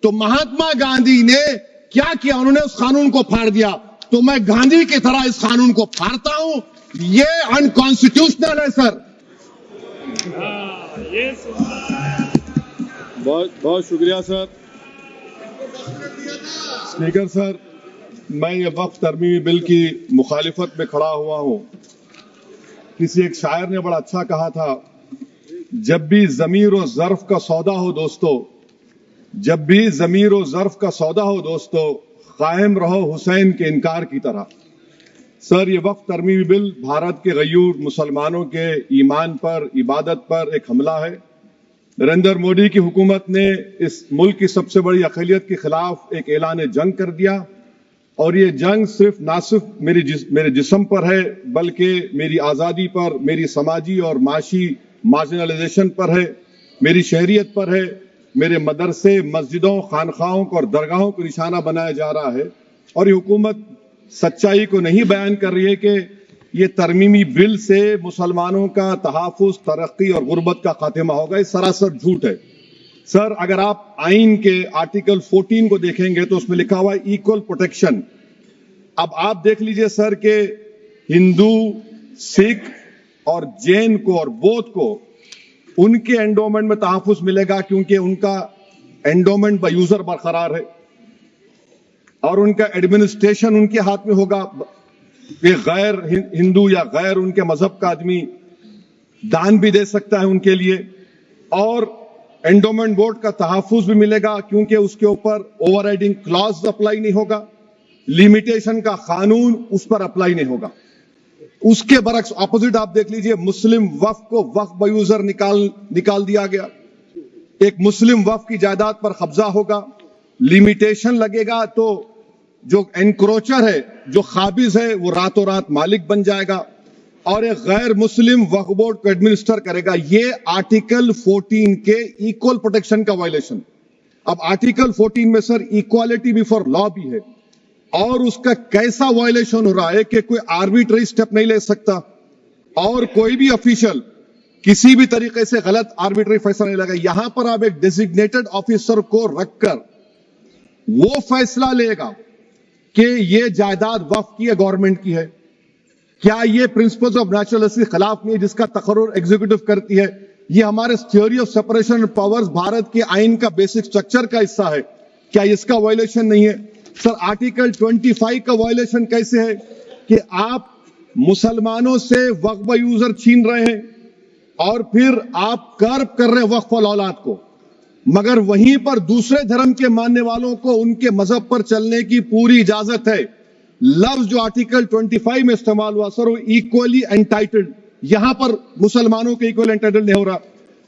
تو مہاتما گاندھی نے کیا کیا؟ انہوں نے اس قانون کو پھاڑ دیا. تو میں گاندھی کی طرح اس قانون کو پھاڑتا ہوں. یہ انکانسٹیٹیوشنل ہے سر. بہت بہت شکریہ سر. اسپیکر سر، میں یہ وقف ترمیمی بل کی مخالفت میں کھڑا ہوا ہوں. کسی ایک شاعر نے بڑا اچھا کہا تھا، جب بھی ضمیر و ظرف کا سودا ہو دوستو، جب بھی ضمیر و ظرف کا سودا ہو دوستو، قائم رہو حسین کے انکار کی طرح. سر، یہ وقف ترمیمی بل بھارت کے غیور مسلمانوں کے ایمان پر، عبادت پر ایک حملہ ہے. نریندر مودی کی حکومت نے اس ملک کی سب سے بڑی اقلیت کے خلاف ایک اعلان جنگ کر دیا، اور یہ جنگ نہ صرف میرے جسم پر ہے بلکہ میری آزادی پر، میری سماجی اور معاشی مارجنلائزیشن پر ہے، میری شہریت پر ہے. میرے مدرسے، مسجدوں، خانقاہوں کو اور درگاہوں کو نشانہ بنایا جا رہا ہے. اور یہ حکومت سچائی کو نہیں بیان کر رہی ہے کہ یہ ترمیمی بل سے مسلمانوں کا تحفظ، ترقی اور غربت کا خاتمہ ہوگا. یہ سراسر جھوٹ ہے. سر، اگر آپ آئین کے آرٹیکل 14 کو دیکھیں گے تو اس میں لکھا ہوا ہے ایکول پروٹیکشن. اب آپ دیکھ لیجئے سر کہ ہندو، سکھ اور جین کو اور بودھ کو ان کے انڈومنٹ میں تحفظ ملے گا، کیونکہ ان کا انڈومنٹ بائی یوزر برقرار ہے اور ان کا ایڈمنسٹریشن ان کے ہاتھ میں ہوگا. کہ غیر ہندو یا غیر ان کے مذہب کا آدمی دان بھی دے سکتا ہے ان کے لیے، اور انڈومنٹ بورڈ کا تحفظ بھی ملے گا کیونکہ اس کے اوپر اوور رائڈنگ کلاز اپلائی نہیں ہوگا، لیمیٹیشن کا قانون اس پر اپلائی نہیں ہوگا. اس کے برعکس اپوزٹ آپ دیکھ لیجئے، مسلم وقف کو وقف بائی یوزر نکال دیا گیا. ایک مسلم وقف کی جائیداد پر قبضہ ہوگا، لیمیٹیشن لگے گا تو جو انکروچر ہے، جو قابض ہے، وہ راتوں رات مالک بن جائے گا اور ایک غیر مسلم وقف بورڈ کو ایڈمنسٹر کرے گا. یہ آرٹیکل 14 کے ایکول پروٹیکشن کا وائلیشن. اب آرٹیکل 14 میں سر ایکوالٹی بیفور لا بھی ہے، اور اس کا کیسا وائلیشن ہو رہا ہے کہ کوئی آربیٹری سٹیپ نہیں لے سکتا اور کوئی بھی افیشل کسی بھی طریقے سے غلط آربیٹری فیصلہ نہیں لگا. یہاں پر آپ ایک ڈیزگنیٹڈ آفیسر کو رکھ کر وہ فیصلہ لے گا کہ یہ جائیداد وقف کی ہے، گورنمنٹ کی ہے. کیا یہ پرنسپلز آف نیچرل کے خلاف نہیں ہے جس کا تقرر ایگزیکٹو کرتی ہے؟ یہ ہمارے theory of separation of powers Bharat کے آئین کا بیسک سٹرکچر کا حصہ ہے. کیا اس کا وائلیشن نہیں ہے؟ سر، آرٹیکل 25 کا وائلیشن کیسے ہے کہ آپ مسلمانوں سے وقف بائی یوزر چھین رہے ہیں اور پھر آپ کرب کر رہے ہیں وقف الاولاد کو، مگر وہیں پر دوسرے دھرم کے ماننے والوں کو ان کے مذہب پر چلنے کی پوری اجازت ہے. لفظ جو آرٹیکل 25 میں استعمال ہوا سر، وہ ایکولی انٹائٹلڈ، یہاں پر مسلمانوں کے ایکولی انٹائٹلڈ نہیں ہو رہا.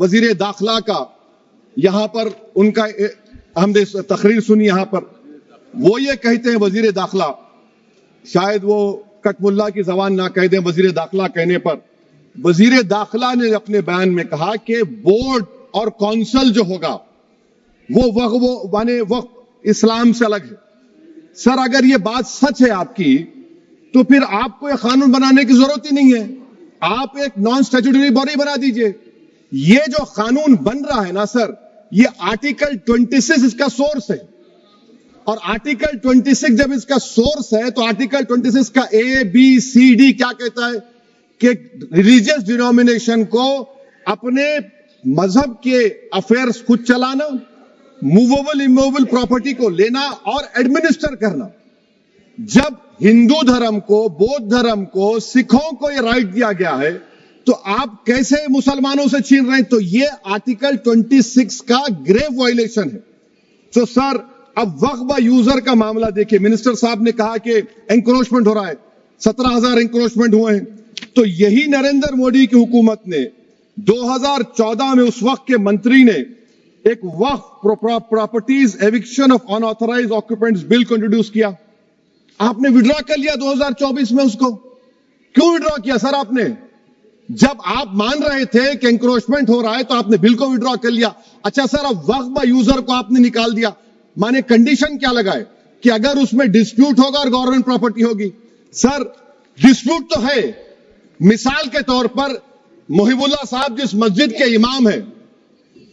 وزیر داخلہ کا، یہاں پر ان کا ہم نے تقریر سنی، یہاں پر وہ یہ کہتے ہیں وزیر داخلہ، شاید وہ کٹ ملا کی زبان نہ کہہ دیں وزیر داخلہ کہنے پر. وزیر داخلہ نے اپنے بیان میں کہا کہ بورڈ اور کونسل جو ہوگا وہ وقف اسلام سے الگ ہے. سر، اگر یہ بات سچ ہے آپ کی تو پھر آپ کو یہ قانون بنانے کی ضرورت ہی نہیں ہے. آپ ایک نان اسٹیچوٹری باڈی بنا دیجئے. یہ جو قانون بن رہا ہے نا سر، یہ آرٹیکل 26 اس کا سورس ہے، اور آرٹیکل 26 جب اس کا سورس ہے تو آرٹیکل 26 کا A, B, C, D کیا کہتا ہے کہ ریلیجیس ڈینومینیشن کو اپنے مذہب کے افیئرز خود چلانا، موویبل اموویبل پراپرٹی کو لینا اور ایڈمنسٹر کرنا. جب ہندو دھرم کو، بودھ دھرم کو، سکھوں کو یہ رائٹ دیا گیا ہے تو آپ کیسے مسلمانوں سے چھین رہے ہیں؟ تو یہ آرٹیکل 26 کا گریو وائلیشن ہے. تو سر، اب وقف بائی یوزر کا معاملہ دیکھیں. منسٹر صاحب نے کہا کہ انکروچمنٹ ہو رہا ہے، 17,000 انکروچمنٹ ہوئے ہیں. تو یہی نریندر مودی کی حکومت نے 2014 میں اس وقت کے منتری نے ایک وقف properties eviction of unauthorized occupants bill کو انٹروڈیوس کیا. آپ نے وڈرا کر لیا 2024 میں. اس کو کیوں وڈرا کیا سر آپ نے؟ جب آپ مان رہے تھے کہ انکروچمنٹ ہو رہا ہے تو آپ نے بل کو وڈرا کر لیا. اچھا سر، اب وقف بائی یوزر کو آپ نے نکال دیا. مانے کنڈیشن کیا لگائے کہ اگر اس میں ڈسپیوٹ ہوگا اور گورنمنٹ پراپرٹی ہوگی. سر، ڈسپیوٹ تو ہے. مثال کے طور پر محب اللہ صاحب جس مسجد کے امام ہیں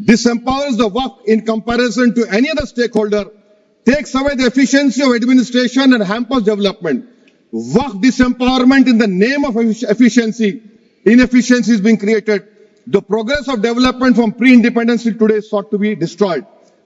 disempowers the waqf in comparison to any other stakeholder, takes away the efficiency of administration and hampers development. Waqf disempowerment in the name of efficiency, inefficiency is being created. The progress of development from pre-independence till today is sought to be destroyed.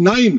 9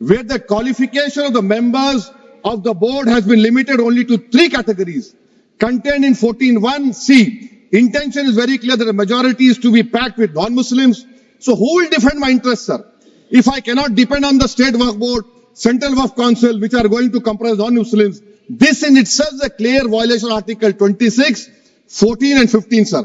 where the qualification of the members of the board has been limited only to 3 categories contained in 14(1)(c). Intention is very clear that the majority is to be packed with non-Muslims. So who will defend my interests, sir? If I cannot depend on the state waqf board, central waqf council, which are going to comprise non-Muslims, this in itself is a clear violation of Article 26, 14 and 15, sir.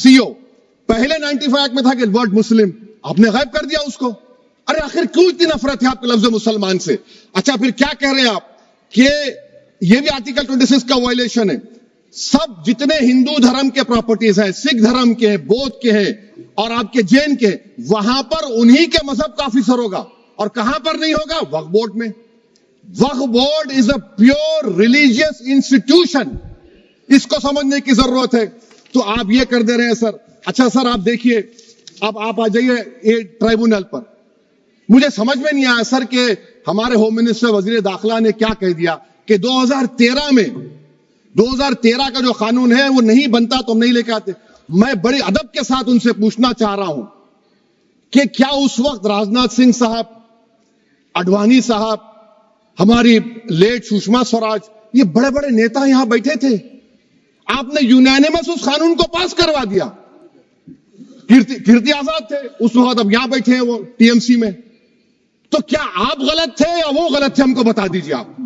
CO پہلے 95 act میں تھا کہ word مسلم، آپ نے غائب کر دیا اس کو. ارے آخر کیوں اتنی نفرت ہے آپ کے لفظ مسلمان سے؟ اچھا پھر کیا کہہ رہے ہیں آپ کہ یہ بھی آرٹیکل 26 کا وائلیشن ہے. سب جتنے ہندو دھرم کے پراپرٹیز ہیں، سکھ دھرم کے ہیں، بودھ کے ہیں اور آپ کے جین کے، وہاں پر انہی کے مذہب کا آفیسر ہوگا. اور کہاں پر نہیں ہوگا؟ وقف بورڈ میں. وقف board is a pure religious institution. اس کو سمجھنے کی ضرورت ہے. تو آپ یہ کر دے رہے ہیں سر. اچھا سر آپ دیکھیے، اب آپ آ جائیے یہ ٹرائبونل پر. مجھے سمجھ میں نہیں آیا سر کہ ہمارے ہوم منسٹر وزیر داخلہ نے کیا کہہ دیا کہ 2013 کا جو قانون ہے وہ نہیں بنتا تو ہم نہیں لے کے آتے. میں بڑے ادب کے ساتھ ان سے پوچھنا چاہ رہا ہوں کہ کیا اس وقت راجناتھ سنگھ صاحب، اڈوانی صاحب، ہماری لیٹ سشما سوراج، یہ بڑے بڑے نیتا یہاں بیٹھے تھے؟ آپ نے یونانیمس اس قانون کو پاس کروا دیا. کیرتی آزاد تھے اس وقت، اب یہاں بیٹھے ہیں وہ ٹی ایم سی میں. تو کیا آپ غلط تھے یا وہ غلط تھے؟ ہم کو بتا دیجیے. آپ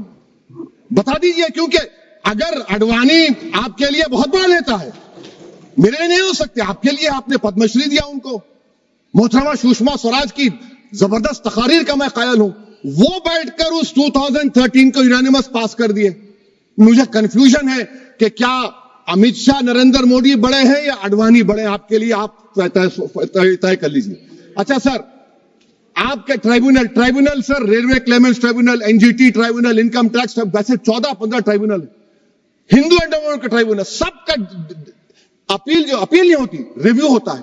بتا دیجیے، کیونکہ اگر اڈوانی آپ کے لیے بہت بڑا نیتا ہے، میرے لیے نہیں ہو سکتے. آپ کے لیے آپ نے پدم شری دیا ان کو. محترمہ سشما سوراج کی زبردست تقاریر کا میں قائل ہوں. وہ بیٹھ کر اس 2013 کو یونانیمس پاس کر دیے. مجھے کنفیوژن ہے کہ کیا امت شاہ، نریندر موڈی بڑے ہیں یا اڈوانی بڑے ہیں؟ آپ کے لیے آپ طے کر لیجیے. اچھا سر، آپ کے tribunal sir, railway claimants tribunal, N G T tribunal, income tax, ویسے 14-15 ٹرائبونل ہے. ہندو اینڈ کا ٹرائبونل، سب کا اپیل نہیں ہوتی، ریویو ہوتا ہے.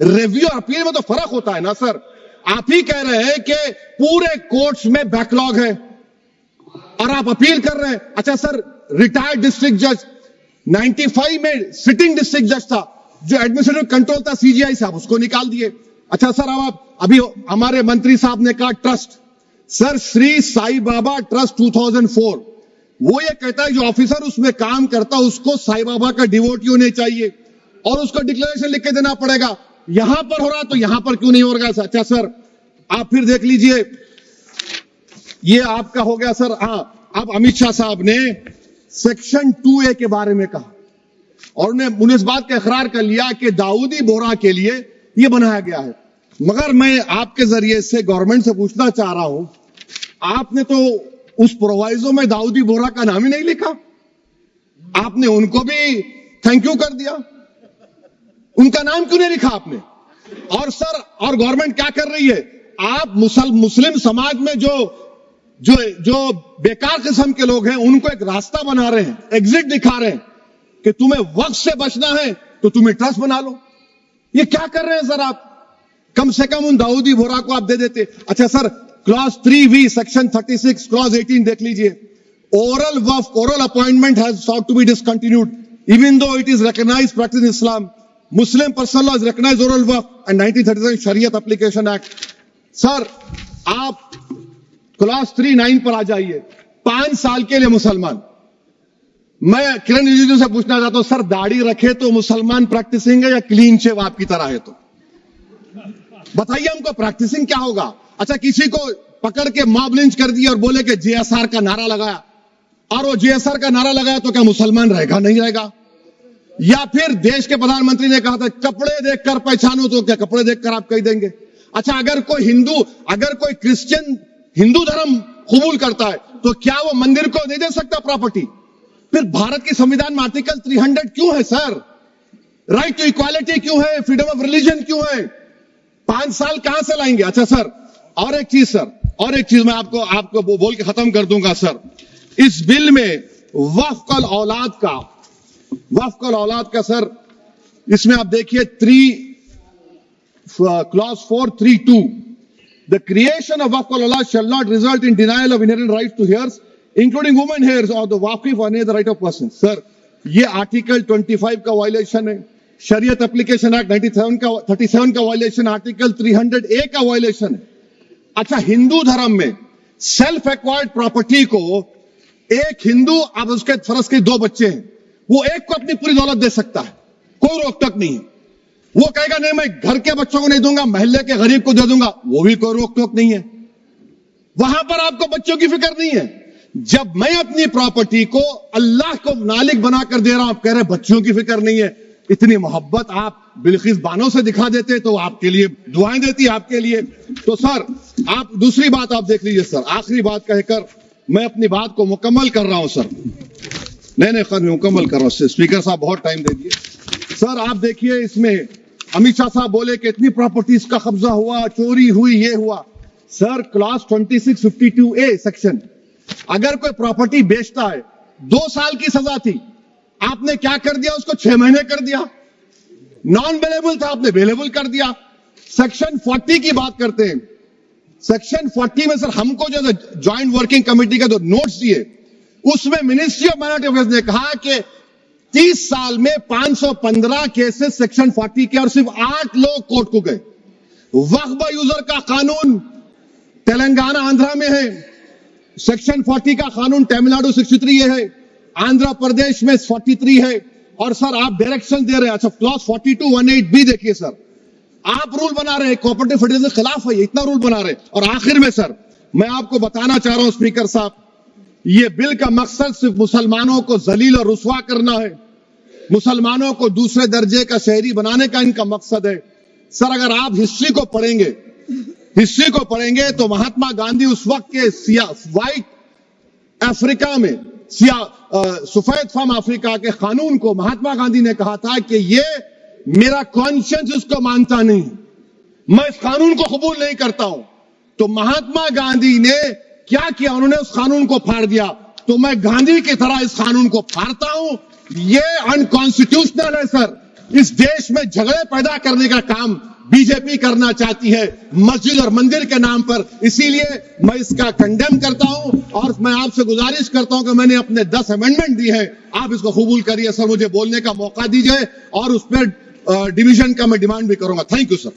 ریویو اور اپیل میں تو فرق ہوتا ہے نا سر. آپ ہی کہہ رہے ہیں کہ پورے کورٹس میں بیک لاگ ہے اور آپ اپیل کر رہے ہیں. اچھا سر، ریٹائرڈ ڈسٹرکٹ جج 95 میں سٹنگ ڈسٹرکٹ جج تھا، جو ایڈمنسٹریٹو کنٹرول تھا سی جی آئی صاحب، اس کو نکال دیے. اچھا سر، ابھی ہمارے منتری صاحب نے کہا ٹرسٹ، سر شری سائی بابا ٹرسٹ 2004، وہ یہ کہتا ہے جو آفیسر اس میں کام کرتا اس کو سائی بابا کا ڈیووٹی ہونے چاہیے اور اس کو ڈکلیریشن لکھ کے دینا پڑے گا. یہاں پر ہو رہا تو یہاں پر کیوں نہیں ہو رہا؟ اچھا سر، آپ پھر دیکھ لیجئے، یہ آپ کا ہو گیا سر. ہاں، اب امت شاہ صاحب نے سیکشن 2A کے بارے میں کہا اور انہوں نے اس بات کا اقرار کر لیا کہ داؤدی بورا کے لیے یہ بنایا گیا ہے. مگر میں آپ کے ذریعے سے گورنمنٹ سے پوچھنا چاہ رہا ہوں، آپ نے تو اس پرووائزو میں داؤدی بورا کا نام ہی نہیں لکھا. آپ نے ان کو بھی تھینک یو کر دیا، ان کا نام کیوں نہیں لکھا آپ نے؟ اور سر، اور گورنمنٹ کیا کر رہی ہے؟ آپ مسلم سماج میں جو بیکار قسم کے لوگ ہیں ان کو ایک راستہ بنا رہے ہیں، ایگزٹ دکھا رہے ہیں کہ تمہیں وقت سے بچنا ہے تو تمہیں ٹرسٹ بنا لو. یہ کیا کر رہے ہیں سر آپ؟ کم سے کم ان داؤدی بورا کو آپ دے دیتے. اچھا سر، کلاس 3V سیکشن 36 کلاس 18 دیکھ لیجئے. Oral وقف، oral appointment has sought to be discontinued even though it is recognized practice in Islam. Muslim personal law has recognized oral وقف and 1937 Shariat Application Act. سر آپ کلاس 3-9 پر آ جائیے. 5 سال کے لیے مسلمان. میں کرن رجیجو سے پوچھنا چاہتا ہوں سر، داڑھی رکھے تو مسلمان پریکٹسنگ ہے یا کلین شیو آپ کی طرح ہے؟ تو بتائیے ہم کو پریکٹسنگ کیا ہوگا؟ اچھا، کسی کو پکڑ کے ماب لنچ کر دیا اور بولے کہ JSR کا نعرہ لگایا، اور وہ JSR کا نعرہ لگایا تو کیا مسلمان رہے گا؟ نہیں رہے گا. یا پھر دیش کے پردھان منتری نے کہا تھا کپڑے دیکھ کر پہچانو، تو کیا کپڑے دیکھ کر آپ کہہ دیں گے؟ اچھا، اگر کوئی کرسچن ہندو دھرم قبول کرتا ہے تو کیا وہ مندر کو نہیں دے سکتا پراپرٹی؟ پھر بھارت کی سمویدھان میں آرٹیکل 300 کیوں ہے سر؟ رائٹ ٹو ایکوالٹی کیوں ہے؟ فریڈم آف ریلیجن کیوں ہے؟ 5 سال کہاں سے لائیں گے؟ اچھا سر، اور ایک چیز میں آپ کو بول کے ختم کر دوں گا سر. اس بل میں وقف الاولاد کا سر، اس میں آپ دیکھیے clause 432، the creation of waqf al-awlad shall not result in denial of inherent rights to heirs including women heirs or the waqif or any other right of person. سر، یہ آرٹیکل 25 کا وائلیشن ہے، شریعت اپلیکیشن ایکٹ 37 کا violation, article 300A کا violation ہے. اچھا، ہندو دھرم میں سیلف ایکوائرڈ پراپرٹی کو ایک ہندو، اب اس کے فرض کے 2 بچے ہیں، وہ ایک کو اپنی پوری دولت دے سکتا ہے، کوئی روک ٹوک نہیں ہے. وہ کہے گا نہیں میں گھر کے بچوں کو نہیں دوں گا، محلے کے غریب کو دے دوں گا، وہ بھی کوئی روک ٹوک نہیں ہے. وہاں پر آپ کو بچوں کی فکر نہیں ہے. جب میں اپنی پراپرٹی کو اللہ کو مالک بنا کر دے رہا ہوں, آپ کہہ رہے بچیوں کی فکر نہیں ہے. اتنی محبت آپ بلقیس بانو سے دکھا دیتے تو آپ کے لیے دعائیں دیتی آپ کے لیے. تو سر آپ دوسری بات آپ دیکھ لیجئے سر, آخری بات کہہ کر میں اپنی بات کو مکمل کر رہا ہوں سر. نہیں خیر میں مکمل کر رہا ہوں. اسپیکر صاحب بہت ٹائم دے دیے. سر آپ دیکھیے اس میں امت شاہ صاحب بولے کہ اتنی پراپرٹیز کا قبضہ ہوا, چوری ہوئی, یہ ہوا. سر کلاس 2652A سیکشن, اگر کوئی پراپرٹی بیچتا ہے 2 سال کی سزا تھی, آپ نے کیا کر دیا, اس کو 6 مہینے کر دیا. نان اویلیبل تھا, آپ نے اویلیبل کر دیا. سیکشن 40 کی بات کرتے ہیں. سیکشن 40 میں سر ہم کو جو جوائنٹ ورکنگ کمیٹی کا جو نوٹس دیے, اس میں منسٹری آف مائنورٹی افیئرز نے کہا کہ 30 سال میں 515 کیسز سیکشن 40 کے, اور صرف 8 لوگ کورٹ کو گئے. وقف یوزر کا قانون تلنگانہ آندھرا میں ہے, سیکشن 40 کا قانون تمل ناڈو 63 ہے, آندھرا پردیش میں 43 ہے. اور سر آپ ڈائریکشن دے رہے ہیں. اچھا کلاس 4218B دیکھیے سر, آپ رول بنا رہے ہیں, کوآپریٹو فیڈریشن کے خلاف ہے, اتنا رول بنا رہے ہیں. اور آخر میں سر میں آپ کو بتانا چاہ رہا ہوں اسپیکر صاحب, یہ بل کا مقصد صرف مسلمانوں کو ذلیل اور رسوا کرنا ہے, مسلمانوں کو دوسرے درجے کا شہری بنانے کا ان کا مقصد ہے. سر اگر آپ ہسٹری کو پڑھیں گے تو مہاتما گاندھی اس وقت کے وائٹ افریقہ میں سفید فام افریقہ کے قانون کو مہاتما گاندھی نے کہا تھا کہ یہ میرا کانشنس اس کو مانتا نہیں, میں اس قانون کو قبول نہیں کرتا ہوں. تو مہاتما گاندھی نے کیا کیا, انہوں نے اس قانون کو پھاڑ دیا. تو میں گاندھی کی طرح اس قانون کو پھاڑتا ہوں. یہ انکانسٹیٹیوشنل ہے سر. اس دیش میں جھگڑے پیدا کرنے کا کام بی جے پی کرنا چاہتی ہے مسجد اور مندر کے نام پر. اسی لیے میں اس کا کنڈیم کرتا ہوں, اور میں آپ سے گزارش کرتا ہوں کہ میں نے اپنے 10 امینڈمنٹ دی ہے, آپ اس کو قبول کریے. سر مجھے بولنے کا موقع دیجیے, اور اس پر ڈویژن کا میں ڈیمانڈ بھی کروں گا. Thank you sir.